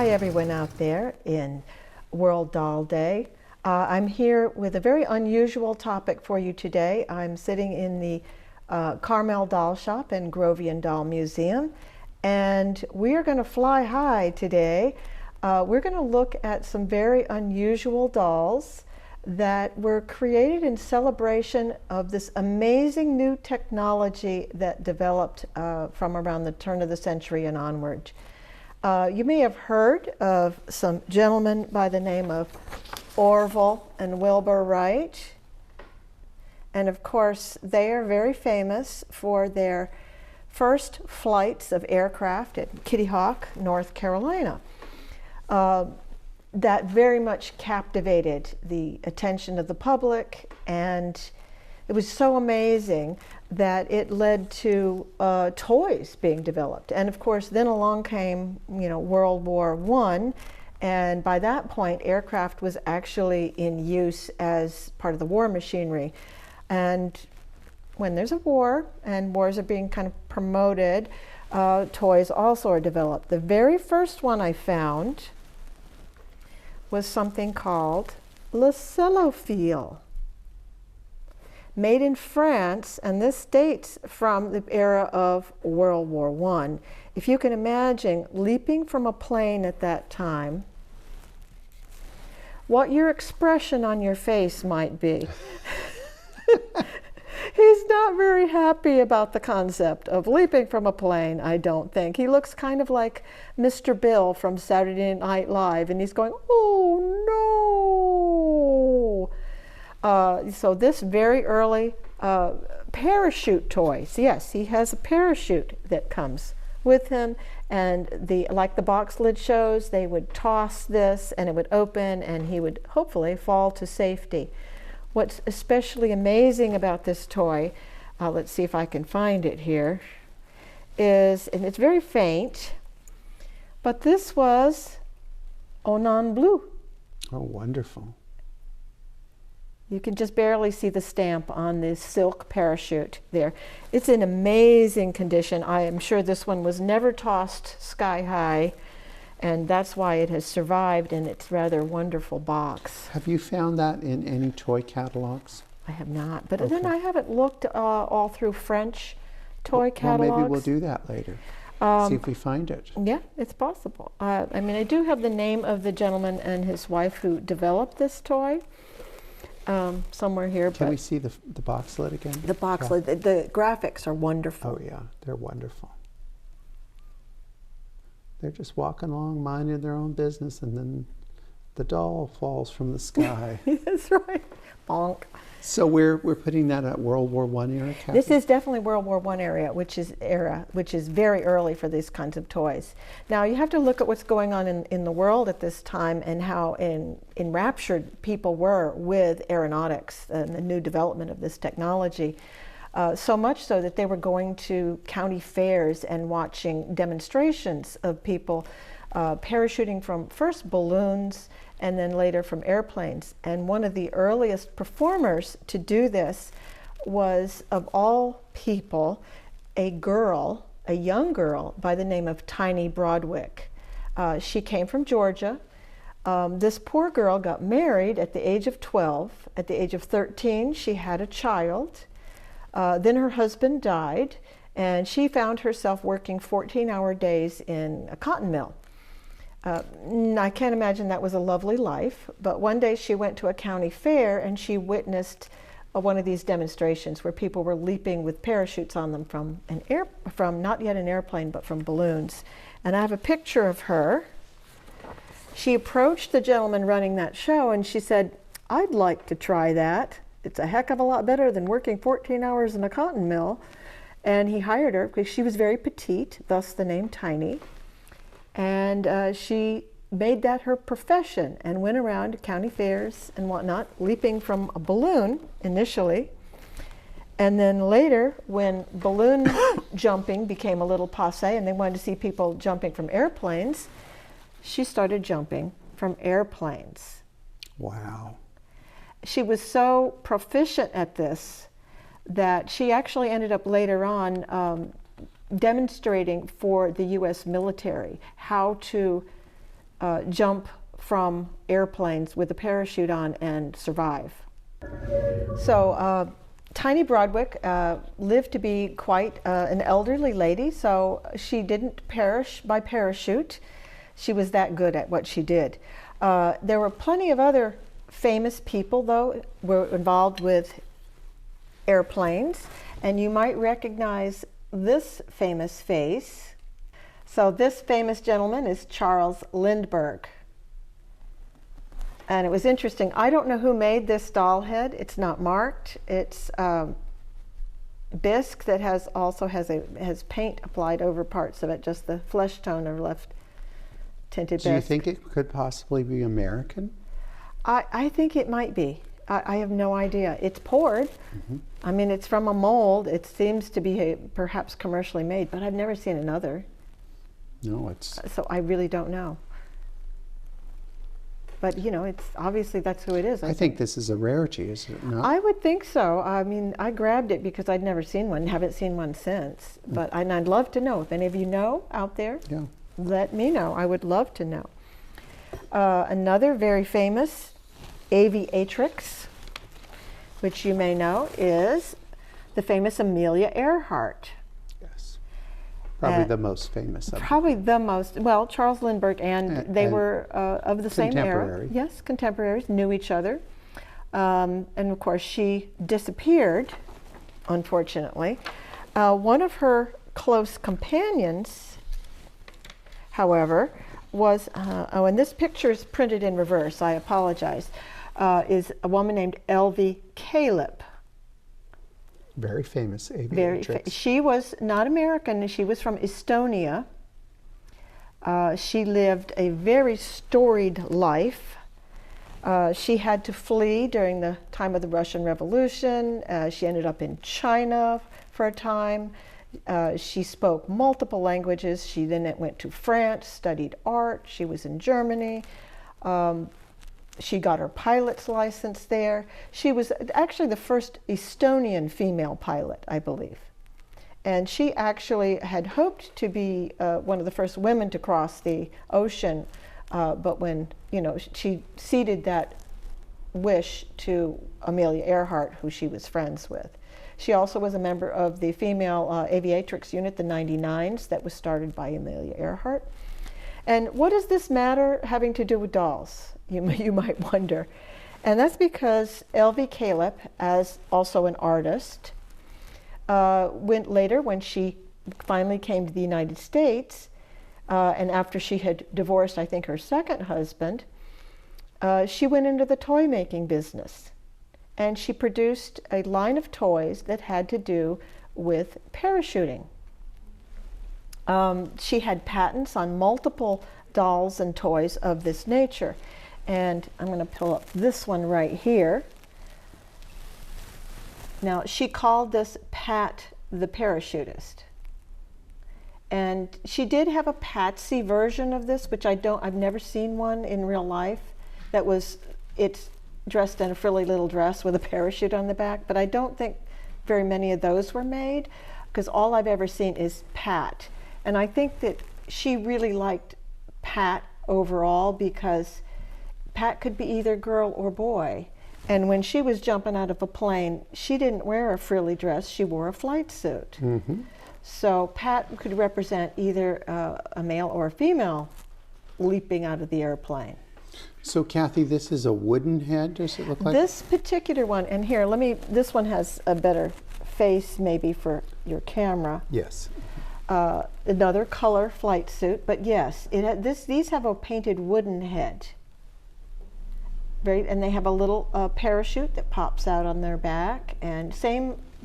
Hi everyone out there in World Doll Day. I'm here with a very unusual topic for you today. I'm sitting in the Carmel Doll Shop and Grovian Doll Museum, and we are going to fly high today. We're going to look at some very unusual dolls that were created in celebration of this amazing new technology that developed from around the turn of the century and onward. You may have heard of some gentlemen by the name of Orville and Wilbur Wright. And of course, they are very famous for their first flights of aircraft at Kitty Hawk, North Carolina. That very much captivated the attention of the public, and it was so amazing that it led to toys being developed. And of course, then along came, World War I, and by that point, aircraft was actually in use as part of the war machinery. And when there's a war, and wars are being kind of promoted, toys also are developed. The very first one I found was something called Le Cellophile, made in France, and this dates from the era of World War I. If you can imagine leaping from a plane at that time, what your expression on your face might be. He's not very happy about the concept of leaping from a plane, I don't think. He looks kind of like Mr. Bill from Saturday Night Live, and he's going, oh no! So this very early parachute toys, yes, he has a parachute that comes with him, and like the box lid shows, they would toss this and it would open and he would hopefully fall to safety. What's especially amazing about this toy, let's see if I can find it here, is, and it's very faint, but this was Onan Blue. Oh, wonderful. You can just barely see the stamp on this silk parachute there. It's in amazing condition. I am sure this one was never tossed sky high, and that's why it has survived in its rather wonderful box. Have you found that in any toy catalogs? I have not, but Okay. then I haven't looked all through French toy catalogs. Well, maybe we'll do that later. See if we find it. Yeah, it's possible. I mean, I do have the name of the gentleman and his wife who developed this toy somewhere here. Can we see the box lid again? The box lid, the graphics are wonderful. Oh yeah, they're wonderful. They're just walking along, minding their own business, and then the doll falls from the sky. That's right. Bonk. So we're putting that at World War I era, Kathy? This is definitely World War I era, which is very early for these kinds of toys. Now you have to look at what's going on in the world at this time and how enraptured people were with aeronautics and the new development of this technology. So much so that they were going to county fairs and watching demonstrations of people parachuting from first balloons and then later from airplanes. And one of the earliest performers to do this was, of all people, a young girl by the name of Tiny Broadwick. She came from Georgia. This poor girl got married at the age of 12. At the age of 13, she had a child. Then her husband died, and she found herself working 14-hour days in a cotton mill. I can't imagine that was a lovely life, but one day she went to a county fair and she witnessed one of these demonstrations where people were leaping with parachutes on them from not yet an airplane, but from balloons. And I have a picture of her. She approached the gentleman running that show and she said, "I'd like to try that. It's a heck of a lot better than working 14 hours in a cotton mill." And he hired her because she was very petite, thus the name Tiny. And she made that her profession and went around to county fairs and whatnot, leaping from a balloon initially. And then later, when balloon jumping became a little passé and they wanted to see people jumping from airplanes, she started jumping from airplanes. Wow. She was so proficient at this that she actually ended up later on demonstrating for the U.S. military how to jump from airplanes with a parachute on and survive. So Tiny Broadwick lived to be quite an elderly lady, so she didn't perish by parachute. She was that good at what she did. There were plenty of other famous people, though, were involved with airplanes, and you might recognize this famous face. So this famous gentleman is Charles Lindbergh. And it was interesting. I don't know who made this doll head. It's not marked. It's bisque that has paint applied over parts of it. Just the flesh tone are left tinted bisque. Do you think it could possibly be American? I think it might be. I have no idea. It's poured. Mm-hmm. I mean, it's from a mold. It seems to be perhaps commercially made, but I've never seen another. No, it's... So I really don't know. But, you know, it's obviously that's who it is. I think this is a rarity, is it not? I would think so. I mean, I grabbed it because I'd never seen one, haven't seen one since. But and I'd love to know. If any of you know out there, yeah, let me know. I would love to know. Another very famous Aviatrix, which you may know, is the famous Amelia Earhart. Yes. Probably the most famous of them. Probably the most, well, Charles Lindbergh, and they were of the same era. Yes, contemporaries, knew each other. And of course, she disappeared, unfortunately. One of her close companions, however, was, and this picture is printed in reverse, I apologize, is a woman named Elvie Kalep. Very famous aviatrix. She was not American. She was from Estonia. She lived a very storied life. She had to flee during the time of the Russian Revolution. She ended up in China for a time. She spoke multiple languages. She then went to France, studied art. She was in Germany. She got her pilot's license there. She was actually the first Estonian female pilot, I believe. And she actually had hoped to be one of the first women to cross the ocean, but when, you know, she ceded that wish to Amelia Earhart, who she was friends with. She also was a member of the female aviatrix unit, the 99s, that was started by Amelia Earhart. And what does this matter having to do with dolls? You might wonder. And that's because Elvie Kalep, as also an artist, went later when she finally came to the United States, and after she had divorced, I think, her second husband, she went into the toy making business. And she produced a line of toys that had to do with parachuting. She had patents on multiple dolls and toys of this nature. And I'm going to pull up this one right here. Now, she called this Pat the Parachutist. And she did have a Patsy version of this, which I've never seen one in real life. It's dressed in a frilly little dress with a parachute on the back, but I don't think very many of those were made, because all I've ever seen is Pat. And I think that she really liked Pat overall, because Pat could be either girl or boy. And when she was jumping out of a plane, she didn't wear a frilly dress, she wore a flight suit. Mm-hmm. So Pat could represent either a male or a female leaping out of the airplane. So Kathy, this is a wooden head, does it look like? This particular one, and here, this one has a better face maybe for your camera. Yes. Another color flight suit, but yes, these have a painted wooden head. And they have a little parachute that pops out on their back, and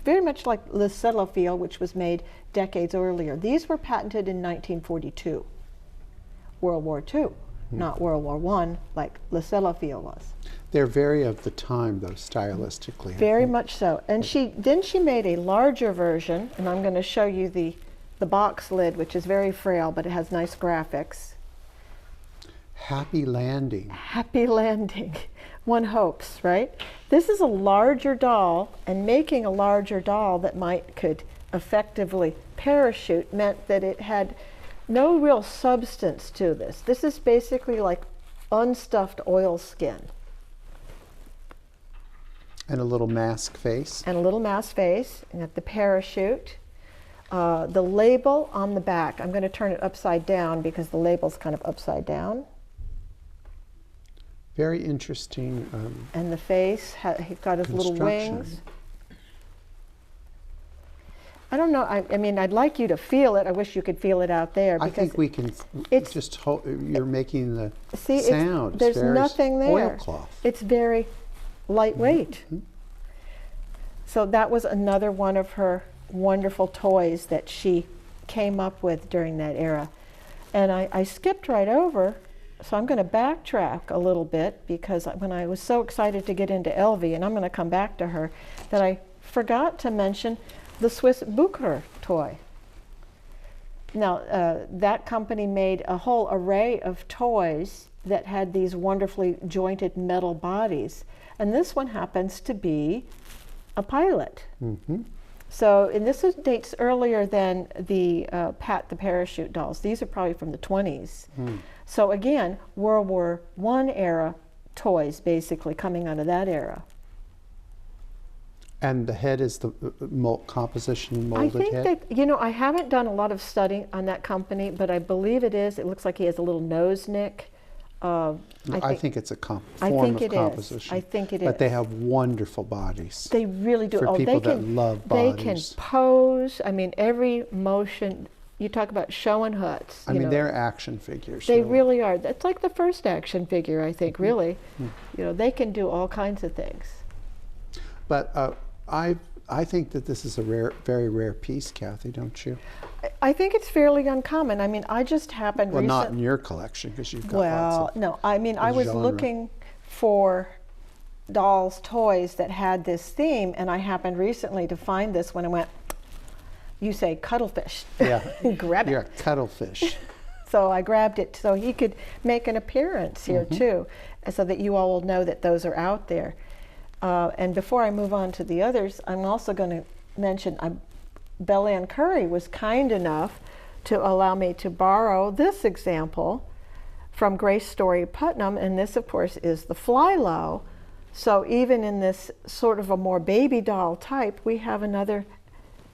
very much like the Cellophile, which was made decades earlier. These were patented in 1942, World War II, not World War I, like the Cellophile was. They're very of the time, though, stylistically. Very much so. And she made a larger version, and I'm going to show you the box lid, which is very frail, but it has nice graphics. Happy landing. Happy landing. One hopes, right? This is a larger doll, and making a larger doll that could effectively parachute meant that it had no real substance to this. This is basically like unstuffed oil skin. And a little mask face. And a little mask face, and at the parachute. The label on the back, I'm going to turn it upside down because the label's kind of upside down. Very interesting. And the face, he's got his little wings. I don't know, I mean, I'd like you to feel it. I wish you could feel it out there. I think we can just you're making the sound. There's nothing there. Oilcloth. It's very lightweight. Mm-hmm. So that was another one of her wonderful toys that she came up with during that era. And I skipped right over, so I'm going to backtrack a little bit because when I was so excited to get into Elvie, and I'm going to come back to her, that I forgot to mention the Swiss Bucher toy. Now, that company made a whole array of toys that had these wonderfully jointed metal bodies. And this one happens to be a pilot. Mm-hmm. So, and this dates earlier than the Pat the Parachute dolls. These are probably from the 20s. Mm. So again, World War I era toys basically coming out of that era. And the head is the composition molded I think head? that, you know, I haven't done a lot of study on that company, but I believe it is. It looks like he has a little nose nick. I think it's a form of composition. I think it is. But they have wonderful bodies. They really do. For people that love bodies. They can pose. I mean, every motion. You talk about showing huts. I mean, they're action figures. They really are. That's like the first action figure, I think, really. Mm-hmm. You know, they can do all kinds of things. But I think that this is a very rare piece, Kathy, don't you? I think it's fairly uncommon. I mean, I just happened recently. Well, not in your collection, because you've got lots of no, I mean, I was looking for dolls' toys that had this theme, and I happened recently to find this when I went, you say cuttlefish. Yeah. Grab it. You're a cuttlefish. So I grabbed it so he could make an appearance here, mm-hmm. too, so that you all will know that those are out there. And before I move on to the others, I'm also going to mention Belle Ann Curry was kind enough to allow me to borrow this example from Grace Story Putnam, and this, of course, is the Fly-Low. So even in this sort of a more baby doll type, we have another,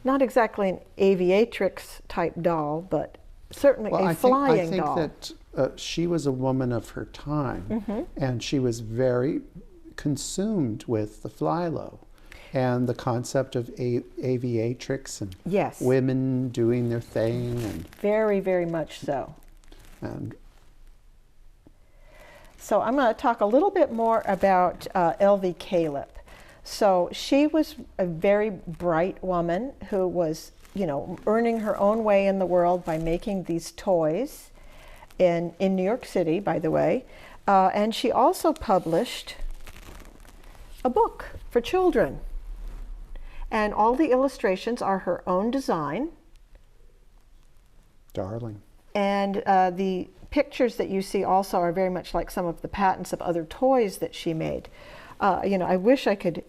not exactly an Aviatrix type doll, but certainly a flying doll. I think that she was a woman of her time, mm-hmm. and she was very consumed with the Fly-Low and the concept of aviatrix and yes. women doing their thing. And very, very much so. And so I'm going to talk a little bit more about Elvie Kalep. So she was a very bright woman who was, you know, earning her own way in the world by making these toys in New York City, by the way. And she also published a book for children. And all the illustrations are her own design. Darling. And the pictures that you see also are very much like some of the patents of other toys that she made. You know, I wish I could,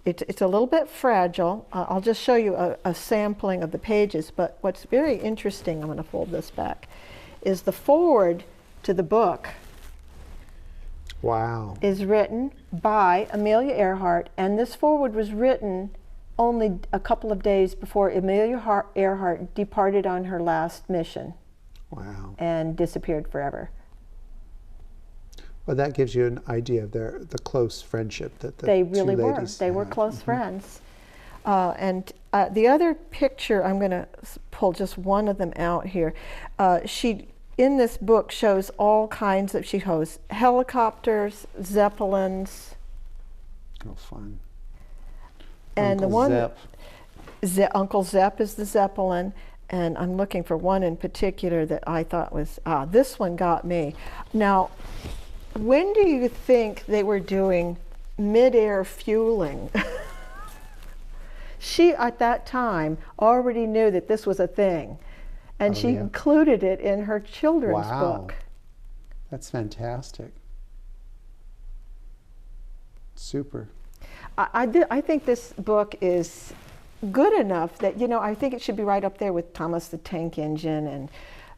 it's a little bit fragile. I'll just show you a sampling of the pages, but what's very interesting, I'm going to fold this back, is the foreword to the book. Wow. Is written by Amelia Earhart, and this foreword was written only a couple of days before Amelia Earhart departed on her last mission. Wow. And disappeared forever. Well, that gives you an idea of the close friendship that the they really two were. ladies They had. were close mm-hmm. friends. And the other picture, I'm going to pull just one of them out here. She, in this book, shows all kinds of, she shows helicopters, zeppelins. Oh, fun. And Uncle the one, Zepp. Uncle Zepp is the Zeppelin. And I'm looking for one in particular that I thought was, this one got me. Now, when do you think they were doing mid-air fueling? She, at that time, already knew that this was a thing. And she included it in her children's book. That's fantastic. Super. I think this book is good enough that, you know, I think it should be right up there with Thomas the Tank Engine and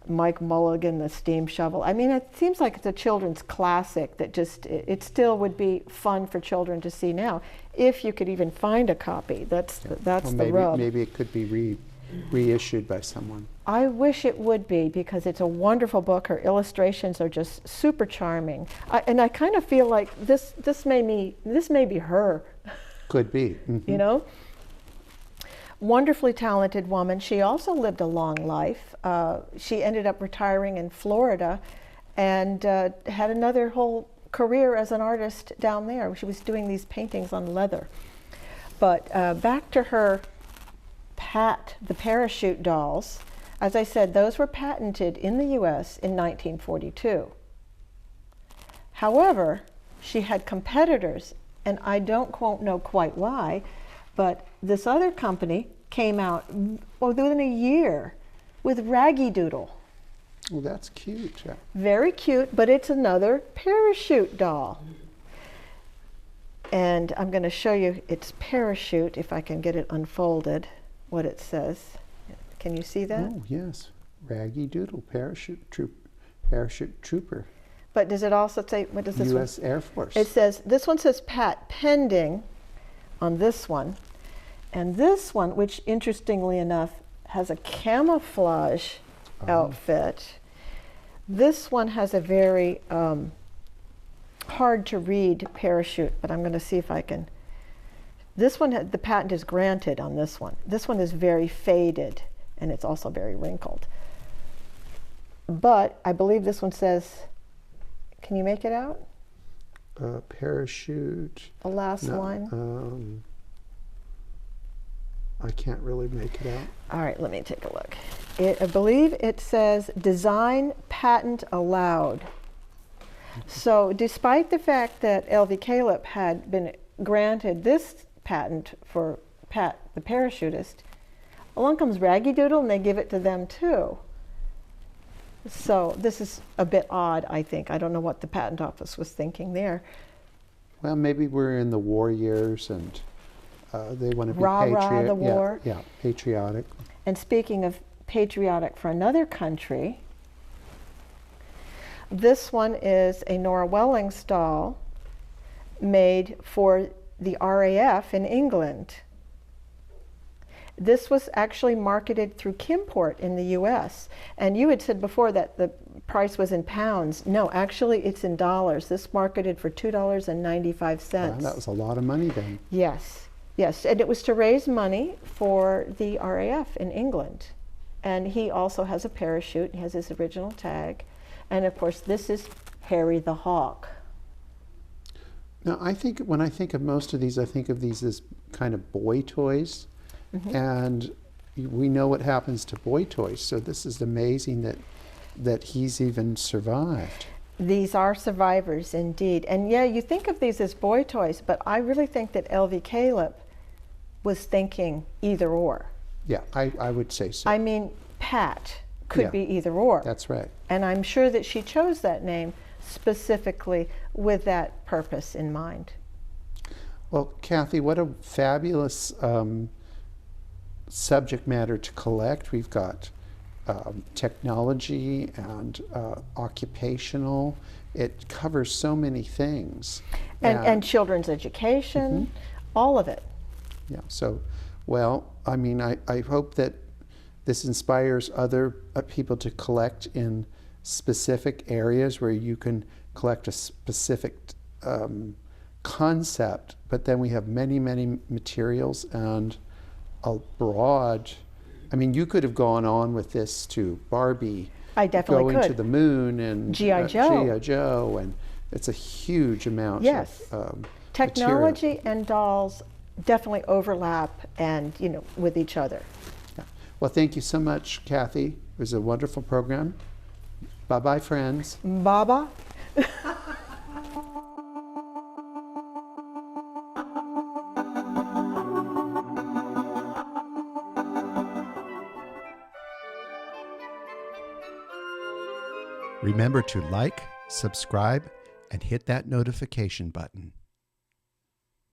Mike Mulligan, the steam shovel. I mean, it seems like it's a children's classic that just, it still would be fun for children to see now, if you could even find a copy. That's Well, the rub. maybe it could be reissued by someone. I wish it would be, because it's a wonderful book. Her illustrations are just super charming. And I kind of feel like this may be her, Could be. Mhm. you know? Wonderfully talented woman. She also lived a long life. She ended up retiring in Florida and had another whole career as an artist down there. She was doing these paintings on leather. But back to her the parachute dolls. As I said, those were patented in the US in 1942. However, she had competitors, and I don't know quite why, but this other company came out within a year with Raggy Doodle. Oh, that's cute. Yeah. Very cute, but it's another parachute doll. And I'm going to show you its parachute, if I can get it unfolded, what it says. Can you see that? Oh, yes. Raggy Doodle, parachute trooper. But does it also say, what does this U.S. one? Air Force. It says, this one says Pat pending on this one. And this one, which interestingly enough has a camouflage outfit. This one has a very hard to read parachute, but I'm going to see if I can. This one, the patent is granted on this one. This one is very faded, and it's also very wrinkled. But I believe this one says, can you make it out? Parachute. The last line. I can't really make it out. All right, let me take a look. I believe it says design patent allowed. So despite the fact that Elvie Kalep had been granted this patent for Pat the parachutist, along comes Raggy Doodle and they give it to them too. So this is a bit odd, I think. I don't know what the patent office was thinking there. Well, maybe we're in the war years and they want to be Rah-rah the war. Yeah, patriotic. And speaking of patriotic for another country, this one is a Nora Wellings doll made for the RAF in England. This was actually marketed through Kimport in the US. And you had said before that the price was in pounds. No, actually it's in dollars. This marketed for $2.95. Wow, that was a lot of money then. Yes. Yes, and it was to raise money for the RAF in England. And he also has a parachute. He has his original tag. And of course, this is Harry the Hawk. Now, when I think of most of these, I think of these as kind of boy toys. Mm-hmm. And we know what happens to boy toys. So this is amazing that he's even survived. These are survivors indeed. And yeah, you think of these as boy toys, but I really think that Elvie Kalep was thinking either or. Yeah, I would say so. I mean, Pat could be either or. That's right. And I'm sure that she chose that name specifically with that purpose in mind. Well, Kathy, what a fabulous subject matter to collect. We've got technology and occupational. It covers so many things. And children's education, all of it. Yeah, so, well, I mean, I hope that this inspires other people to collect in specific areas where you can collect a specific concept, but then we have many, many materials and a broad, I mean, you could have gone on with this to Barbie. I definitely going to the moon and G.I. Joe. G.I. Joe, and it's a huge amount of technology material. And dolls definitely overlap and, you know, with each other. Yeah. Well, thank you so much, Kathy. It was a wonderful program. Bye-bye, friends. Baba. Remember to like, subscribe, and hit that notification button.